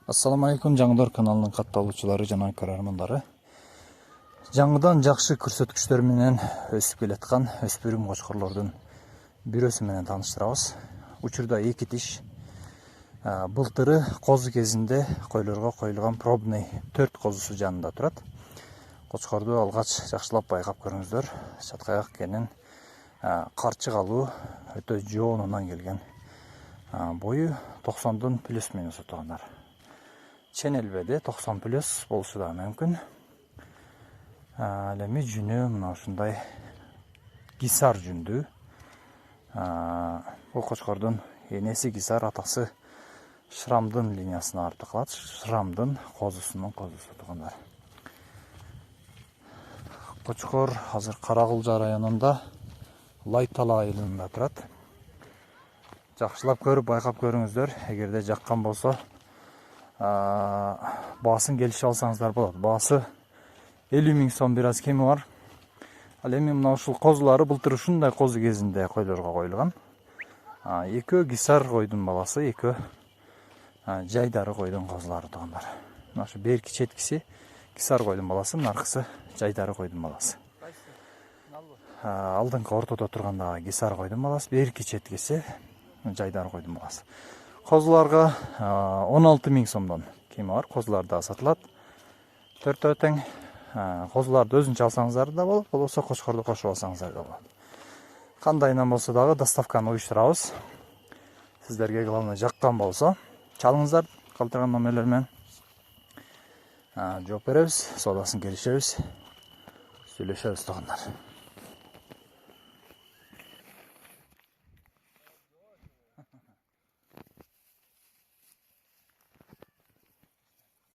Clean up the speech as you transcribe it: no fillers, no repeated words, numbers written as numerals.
Assalamu alaikum, Жаңыдар каналының катталуучулары жана көрөрмандары. Жаңыдан жакшы көрсөткүчтөр менен өсүп келаткан өспүрүм кочкорлордун бирөөсү менен тааныштырабыз. Учурда 2 тиш. Былтыры козу кезинде койлорго коюлган пробный 4 козусу жанында турат. Кочкорду алгач жакшылап байкап көрүңүздөр. Чаткаяк экенин, карчык алуу өтө жоонунан келген. Бою 90дон плюс-минус отугандар. Ченелбеде 90 плюс болушу да мүмкүн. Эми жүнү мына ушундай гисар жүндүү. Бул кочкордун энеси гисар, атасы Шрамдын линиясына артып калат. Шрамдын козусунун козусу отугандар. Кочкор азыр Каракулжа районунда Лайтала айылында турат. Жакшылап көрүп байкап көрүңүздөр. Эгерде жаккан болсо, баасын келишип алсаңыздар болот. Баасы 50 000 сом бир аз кеми бар. Ал эми мына ушул козулары былтыр ушундай козу кезинде койлорго коюлган. Экөө гисар койдун баласы, экөө жайдары койдун козулары туугандар. Мына ушу берки четкиси гисар койдун баласы, наркысы жайдары койдун баласы. Алдыңкы ортодо турганда гисар койдун баласы, берки четкиси жайдары койдун баласы. Козуларга 16 000 сомдон кеми бар. Козулар да сатылат. Төртөө тең. Козуларды өзүнчө алсаңыздар да болот, болбосо кочкорду кошуп алсаңыздар да болот. Кандайынан болсо дагы доставканы уюштурабыз. Сиздерге главное жаккан болсо, чалыңыздар, калтырган номерлер менен жооп беребиз, соодасын келишебиз, сүйлөшөбүз туугандар.